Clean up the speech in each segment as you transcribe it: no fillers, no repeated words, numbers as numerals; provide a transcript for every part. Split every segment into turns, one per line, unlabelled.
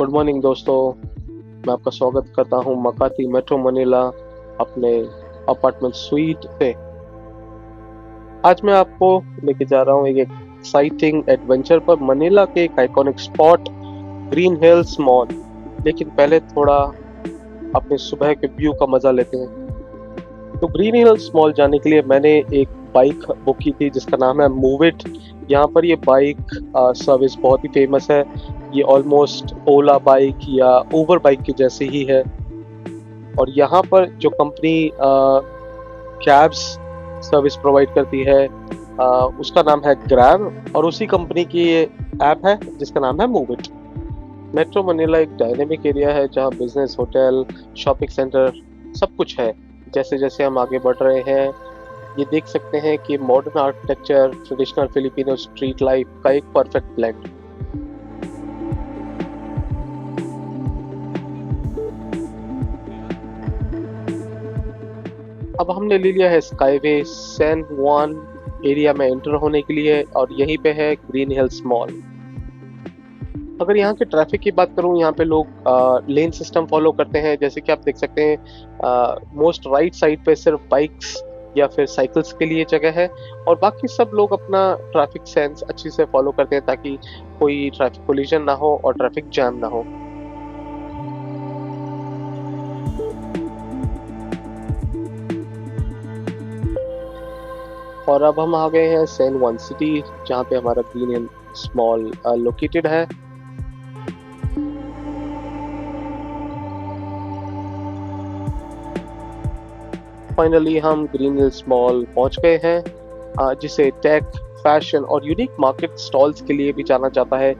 Good morning दोस्तों। मैं आपका स्वागत करता हूं मकाती मेट्रो मनीला अपने अपार्टमेंट स्वीट पे। आज मैं आपको लेके जा रहा हूं एक एक्साइटिंग एडवेंचर पर मनीला के एक iconic spot green hills mall. लेकिन पहले थोड़ा अपने सुबह के व्यू का मजा लेते हैं। तो ग्रीन हिल्स मॉल जाने के लिए मैंने एक बाइक बुक की थी जिसका नाम है मूव इट। यहाँ पर ये बाइक सर्विस बहुत ही फेमस है। ये ऑलमोस्ट ओला बाइक या उबर बाइक की जैसी ही है। और यहाँ पर जो कंपनी कैब्स सर्विस प्रोवाइड करती है उसका नाम है ग्रैब, और उसी कंपनी की ये ऐप है जिसका नाम है मूव इट। मेट्रो मनीला एक डायनेमिक एरिया है जहाँ बिजनेस, होटल, शॉपिंग सेंटर सब कुछ है। जैसे जैसे हम आगे बढ़ रहे हैं ये देख सकते हैं कि modern architecture, traditional Filipino street life का एक परफेक्ट ब्लेंड। अब हमने ले लिया है स्काईवे सैन जुआन एरिया में एंटर होने के लिए, और यहीं पे है ग्रीन हिल्स मॉल। अगर यहाँ के ट्रैफिक की बात करूँ, यहाँ पे लोग लेन सिस्टम फॉलो करते हैं। जैसे कि आप देख सकते हैं मोस्ट राइट साइड पे सिर्फ बाइक्स या फिर साइकिल्स के लिए जगह है, और बाकी सब लोग अपना ट्रैफिक सेंस अच्छी से फॉलो करते हैं ताकि कोई ट्रैफिक कोलिजन ना हो और ट्रैफिक जैम ना हो। और अब हम आ गए हैं सैन जुआन सिटी जहाँ पे हमारा ग्रीन हिल्स मॉल लोकेटेड है। फाइनली हम ग्रीन हिल्स मॉल पहुंच गए हैं, जिसे टेक, फैशन और यूनिक मार्केट स्टॉल्स के लिए भी जाना जाता है।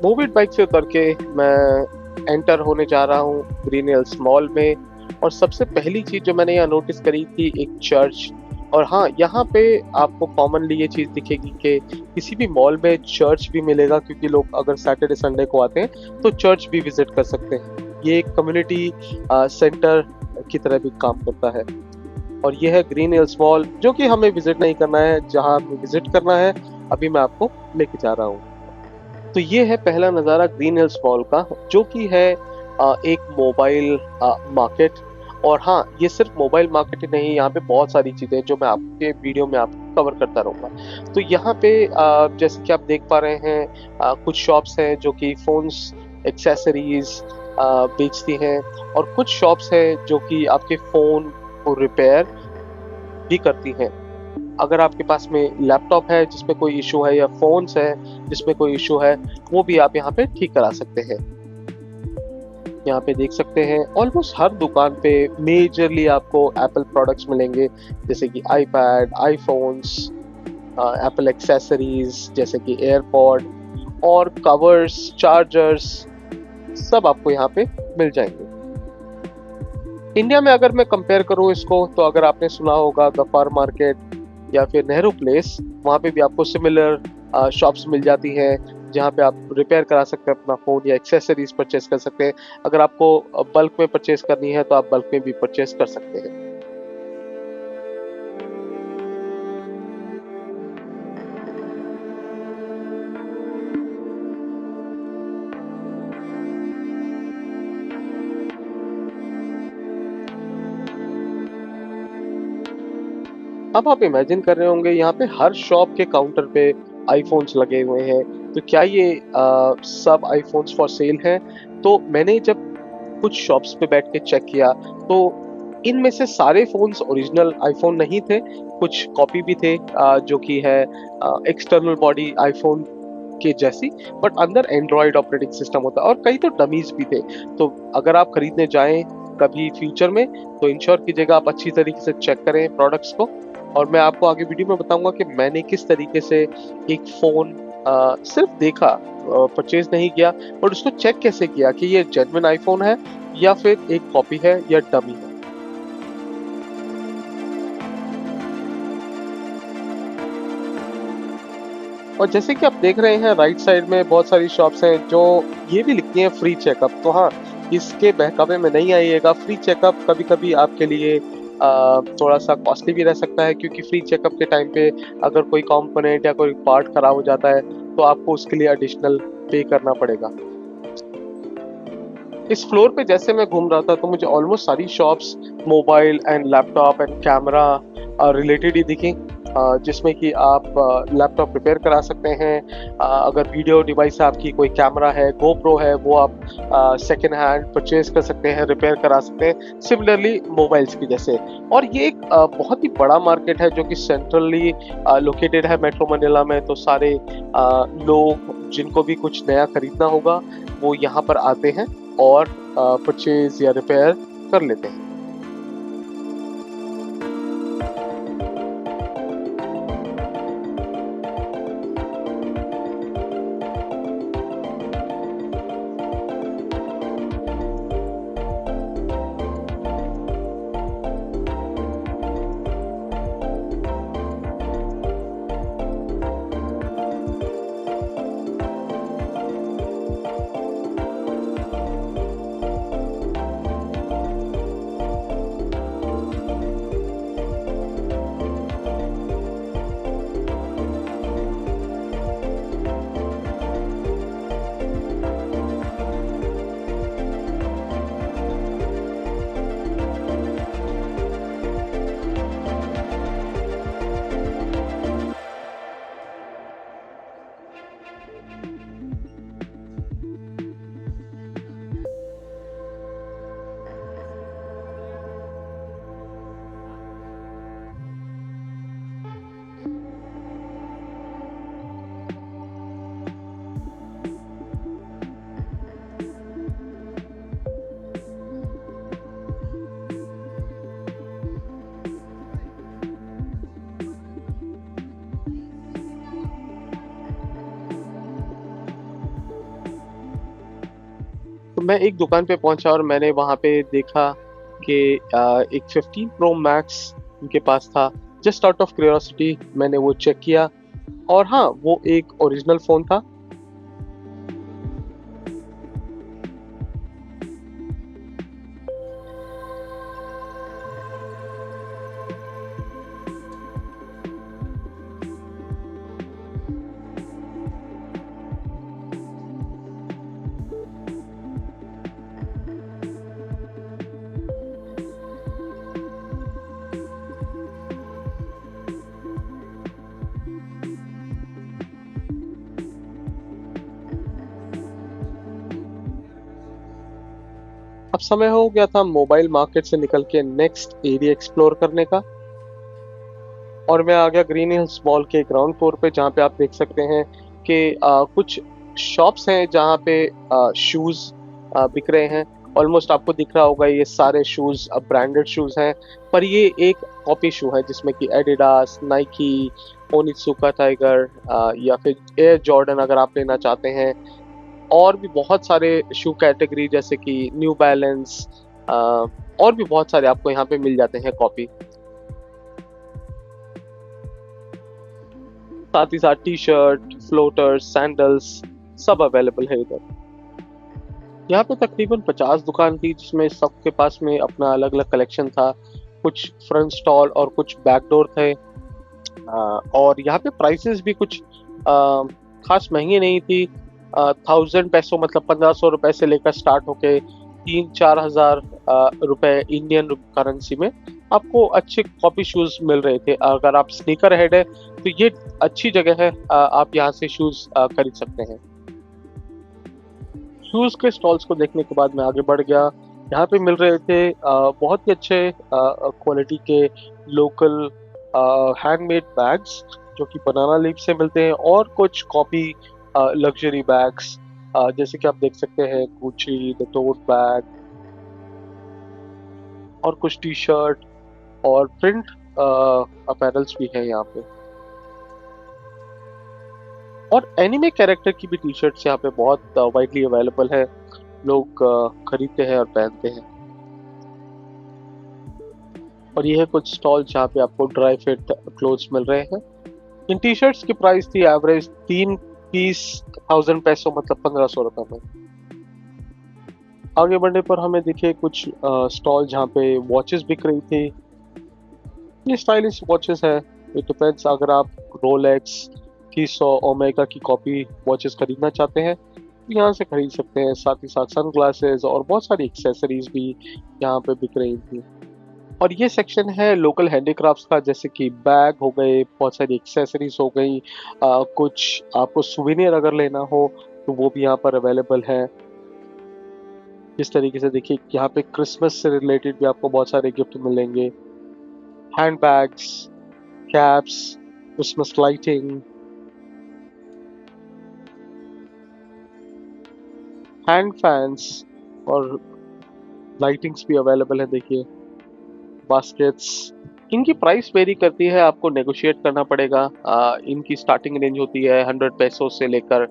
मूविड बाइक से उतर के मैं एंटर होने जा रहा हूँ ग्रीन हिल्स मॉल में। और सबसे पहली चीज जो मैंने यहाँ नोटिस करी थी एक चर्च। और हाँ, यहाँ पे आपको कॉमनली ये चीज दिखेगी कि किसी भी मॉल में चर्च भी मिलेगा, क्योंकि लोग अगर सैटरडे संडे को आते हैं तो चर्च भी विजिट कर सकते हैं। ये एक कम्युनिटी सेंटर की तरह भी काम करता है। और ये है ग्रीन हिल्स मॉल, जो कि हमें विजिट नहीं करना है, जहाँ हमें विजिट करना है अभी मैं आपको लेके जा रहा हूँ। तो ये है पहला नज़ारा ग्रीन हिल्स मॉल का, जो कि है एक मोबाइल मार्केट। और हाँ, ये सिर्फ मोबाइल मार्केट ही नहीं, यहाँ पे बहुत सारी चीज़ें जो मैं आपके वीडियो में आपको कवर करता रहूँगा। तो यहाँ पे जैसे कि आप देख पा रहे हैं कुछ शॉप्स हैं जो कि फ़ोन्स, एक्सेसरीज बेचती हैं, और कुछ शॉप्स हैं जो कि आपके फ़ोन को रिपेयर भी करती हैं। अगर आपके पास में लैपटॉप है जिसमें कोई इशू है, या फोन्स है जिसमें कोई इशू है, वो भी आप यहाँ पे ठीक करा सकते हैं। यहाँ पे देख सकते हैं ऑलमोस्ट हर दुकान पे मेजरली आपको एप्पल प्रोडक्ट्स मिलेंगे, जैसे कि आईपैड, आईफोन्स, एप्पल एक्सेसरीज जैसे कि एयरपॉड और कवर्स, चार्जर्स, सब आपको यहाँ पे मिल जाएंगे। इंडिया में अगर मैं कंपेयर करूँ इसको, तो अगर आपने सुना होगा गफार मार्केट या फिर नेहरू प्लेस, वहाँ पे भी आपको सिमिलर शॉप्स मिल जाती हैं जहाँ पे आप रिपेयर करा सकते हैं अपना फ़ोन या एक्सेसरीज परचेस कर सकते हैं। अगर आपको बल्क में परचेस करनी है तो आप बल्क में भी परचेस कर सकते हैं। अब आप इमेजिन कर रहे होंगे यहाँ पे हर शॉप के काउंटर पे आईफोन्स लगे हुए हैं, तो क्या ये सब आईफोन्स फॉर सेल हैं? तो मैंने जब कुछ शॉप्स पे बैठ के चेक किया तो इनमें से सारे फोन्स ओरिजिनल आईफोन नहीं थे, कुछ कॉपी भी थे जो कि है एक्सटर्नल बॉडी आईफोन के जैसी, बट अंदर एंड्रॉयड ऑपरेटिंग सिस्टम होता है, और कई तो डमीज भी थे। तो अगर आप खरीदने जाएं कभी फ्यूचर में, तो इंश्योर कीजिएगा आप अच्छी तरीके से चेक करें प्रोडक्ट्स को। और मैं आपको आगे वीडियो में बताऊंगा कि मैंने किस तरीके से एक फ़ोन सिर्फ देखा, परचेज नहीं किया, बट उसको चेक कैसे किया कि ये जेन्युइन आईफोन है या फिर एक कॉपी है या डमी है। और जैसे कि आप देख रहे हैं राइट साइड में बहुत सारी शॉप्स हैं जो ये भी लिखती हैं फ्री चेकअप। तो हाँ, इसके बहकावे में नहीं आइएगा, फ्री चेकअप कभी कभी आपके लिए थोड़ा सा कॉस्टली भी रह सकता है, क्योंकि फ्री चेकअप के टाइम पे अगर कोई कंपोनेंट या कोई पार्ट खराब हो जाता है तो आपको उसके लिए एडिशनल पे करना पड़ेगा। इस फ्लोर पे जैसे मैं घूम रहा था तो मुझे ऑलमोस्ट सारी shops mobile and laptop and camera related ही दिखी, जिसमें कि आप लैपटॉप रिपेयर करा सकते हैं। अगर वीडियो डिवाइस आपकी कोई कैमरा है, गोप्रो है, वो आप सेकेंड हैंड परचेज कर सकते हैं, रिपेयर करा सकते हैं, सिमिलरली मोबाइल्स की जैसे। और ये एक बहुत ही बड़ा मार्केट है जो कि सेंट्रली लोकेटेड है मेट्रो मनीला में। तो सारे लोग जिनको भी कुछ नया खरीदना होगा वो यहाँ पर आते हैं और परचेज या रिपेयर कर लेते हैं। तो मैं एक दुकान पे पहुंचा और मैंने वहां पे देखा कि एक 15 प्रो मैक्स उनके पास था। जस्ट आउट ऑफ क्यूरियोसिटी मैंने वो चेक किया, और हाँ, वो एक ओरिजिनल फोन था। अब समय हो गया था मोबाइल मार्केट से निकल के नेक्स्ट एरिया एक्सप्लोर करने का, और मैं आ गया ग्रीन हिल्स मॉल के ग्राउंड फ्लोर पे, जहाँ पे आप देख सकते हैं कि कुछ शॉप्स हैं जहाँ पे शूज बिक रहे हैं। ऑलमोस्ट आपको दिख रहा होगा ये सारे शूज ब्रांडेड शूज हैं, पर ये एक कॉपी शू है जिसमें कि एडिडास, नाइकी, ओनित्सुका टाइगर या फिर एयर जॉर्डन अगर आप लेना चाहते हैं। और भी बहुत सारे शू कैटेगरी जैसे कि न्यू बैलेंस, और भी बहुत सारे आपको यहाँ पे मिल जाते हैं कॉपी। साथ ही साथ टी शर्ट, फ्लोटर्स, सैंडल्स सब अवेलेबल है इधर। यहाँ पे तकरीबन 50 दुकान थी, जिसमें सबके पास में अपना अलग अलग कलेक्शन था। कुछ फ्रंट स्टॉल और कुछ बैकडोर थे। और यहाँ पे प्राइसेस भी कुछ खास महंगी नहीं थी। 1000 पैसो मतलब 1500 रुपए से लेकर स्टार्ट होके 3-4 हजार रुपए इंडियन करेंसी में आपको अच्छे कॉपी शूज मिल रहे थे। अगर आप स्नीकर हेड है तो ये अच्छी जगह है, आप यहाँ से शूज खरीद सकते हैं। शूज के स्टॉल्स को देखने के बाद मैं आगे बढ़ गया। यहाँ पे मिल रहे थे बहुत ही अच्छे क्वालिटी के लोकल हैंडमेड बैग्स जो कि बनाना लीफ से मिलते हैं, और कुछ कॉपी लग्जरी बैग्स, जैसे कि आप देख सकते हैं गुची, द टोट बैग, और कुछ टी शर्ट और प्रिंट अपैरल्स भी हैं यहाँ पे। और एनिमे कैरेक्टर की भी टी शर्ट्स यहाँ पे बहुत वाइडली अवेलेबल है, लोग खरीदते हैं और पहनते हैं। और ये है कुछ स्टॉल जहाँ पे आपको ड्राई फिट क्लोथ्स मिल रहे हैं। इन टी शर्ट्स की प्राइस थी एवरेज 3 पीस 1000 पैसो मतलब 1500 रुपए में। आगे बढ़ने पर हमें दिखे कुछ स्टॉल जहाँ पे वॉचेस बिक रही थी। ये स्टाइलिश वॉचेस है। इट डिपेंड्स, अगर आप रोलेक्स की 100 ओमेगा की कॉपी वॉचेस खरीदना चाहते हैं तो यहाँ से खरीद सकते हैं। साथ ही साथ सन ग्लासेस और बहुत सारी एक्सेसरीज भी यहाँ पे बिक रही थी। और ये सेक्शन है लोकल हैंडीक्राफ्ट्स का, जैसे कि बैग हो गए, बहुत सारी एक्सेसरीज हो गई, कुछ आपको सुवेनियर अगर लेना हो तो वो भी यहाँ पर अवेलेबल है। इस तरीके से देखिए यहाँ पे क्रिसमस से रिलेटेड भी आपको बहुत सारे गिफ्ट मिलेंगे। Hand bags, caps, Christmas lighting, hand fans और लाइटिंग्स भी अवेलेबल है। देखिए बास्केट्स, इनकी प्राइस वेरी करती है, आपको नेगोशिएट करना पड़ेगा। इनकी स्टार्टिंग रेंज होती है 100 पैसों से लेकर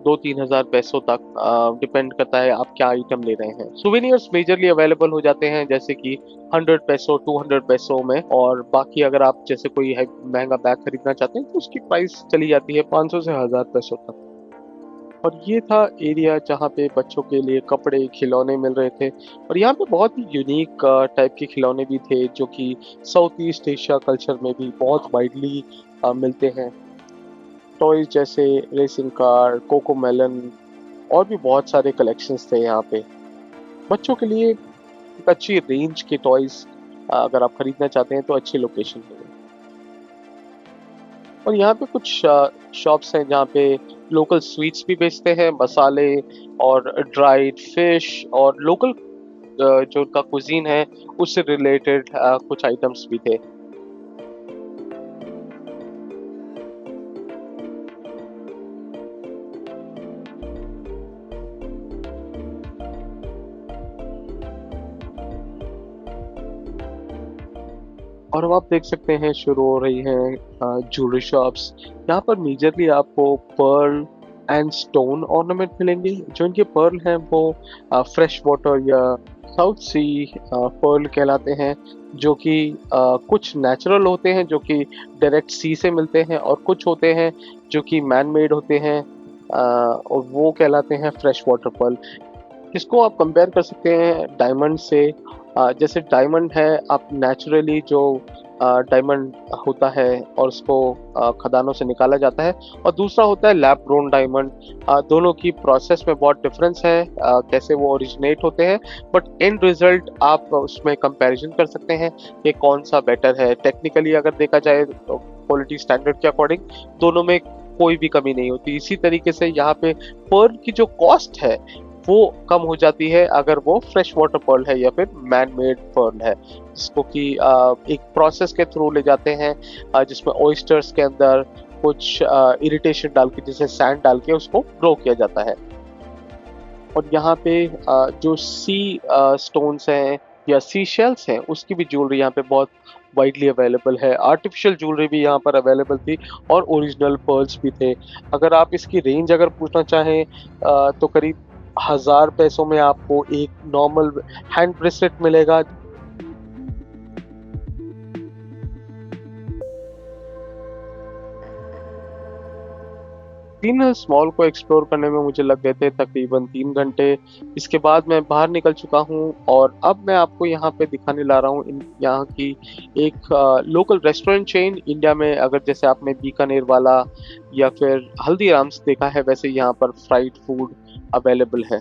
2-3 हज़ार पैसों तक। डिपेंड करता है आप क्या आइटम ले रहे हैं। सुवेनियर्स मेजरली अवेलेबल हो जाते हैं जैसे कि 100 पैसों 200 पैसों में। और बाकी अगर आप जैसे कोई महंगा बैग खरीदना चाहते हैं तो उसकी प्राइस चली जाती है 500 से 1000 पैसों तक। और ये था एरिया जहाँ पे बच्चों के लिए कपड़े खिलौने मिल रहे थे। और यहाँ पे बहुत ही यूनिक टाइप के खिलौने भी थे जो कि साउथ ईस्ट एशिया कल्चर में भी बहुत वाइडली मिलते हैं। टॉयज जैसे रेसिंग कार, कोको मेलन और भी बहुत सारे कलेक्शंस थे यहाँ पे। बच्चों के लिए एक अच्छी रेंज के टॉयज अगर आप खरीदना चाहते हैं तो अच्छी लोकेशन पे है। और यहाँ पे कुछ शॉप्स हैं जहाँ पे लोकल स्वीट्स भी बेचते हैं, मसाले और ड्राइड फिश और लोकल जो उनका कुजीन है उससे रिलेटेड कुछ आइटम्स भी थे। और अब आप देख सकते हैं शुरू हो रही हैं ज्वेलरी शॉप्स। यहाँ पर मेजरली आपको पर्ल एंड स्टोन ऑर्नामेंट मिलेंगे। जो इनके पर्ल हैं वो फ्रेश वाटर या साउथ सी पर्ल कहलाते हैं, जो कि कुछ नेचुरल होते हैं जो कि डायरेक्ट सी से मिलते हैं, और कुछ होते हैं जो कि मैन मेड होते हैं और वो कहलाते हैं फ्रेश वाटर पर्ल। इसको आप कंपेयर कर सकते हैं डायमंड से। जैसे डायमंड है, आप नेचुरली जो डायमंड होता है और उसको खदानों से निकाला जाता है, और दूसरा होता है लैब ग्रोन डायमंड। दोनों की प्रोसेस में बहुत डिफरेंस है, कैसे वो ओरिजिनेट होते हैं, बट एंड रिजल्ट आप उसमें कंपैरिजन कर सकते हैं कि कौन सा बेटर है। टेक्निकली अगर देखा जाए तो क्वालिटी स्टैंडर्ड के अकॉर्डिंग दोनों में कोई भी कमी नहीं होती। इसी तरीके से यहाँ पे पर्ल की जो कॉस्ट है वो कम हो जाती है अगर वो फ्रेश वाटर पर्ल है या फिर मैन मेड पर्ल है, जिसको कि एक प्रोसेस के थ्रू ले जाते हैं जिसमें ऑयस्टर्स के अंदर कुछ इरिटेशन डाल के, जैसे सैंड डाल के उसको ग्रो किया जाता है। और यहाँ पे जो सी स्टोन्स हैं या सी शेल्स हैं उसकी भी ज्वेलरी यहाँ पे बहुत वाइडली अवेलेबल है। आर्टिफिशियल ज्वेलरी भी यहाँ पर अवेलेबल थी और ओरिजिनल पर्ल्स भी थे। अगर आप इसकी रेंज अगर पूछना चाहें तो करीब 1000 पैसों में आपको एक नॉर्मल हैंड ब्रेसलेट मिलेगा। तीन स्मॉल को एक्सप्लोर करने में मुझे लग गए थे तकरीबन 3 घंटे। इसके बाद मैं बाहर निकल चुका हूँ और अब मैं आपको यहाँ पे दिखाने ला रहा हूँ यहाँ की एक लोकल रेस्टोरेंट चेन। इंडिया में अगर जैसे आपने बीकानेर वाला या फिर हल्दीराम्स देखा है, वैसे यहाँ पर फ्राइड फूड अवेलेबल है।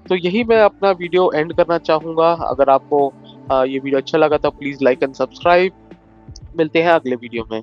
तो यही मैं अपना वीडियो एंड करना चाहूँगा। अगर आपको ये वीडियो अच्छा लगा तो प्लीज़ लाइक एंड सब्सक्राइब। मिलते हैं अगले वीडियो में।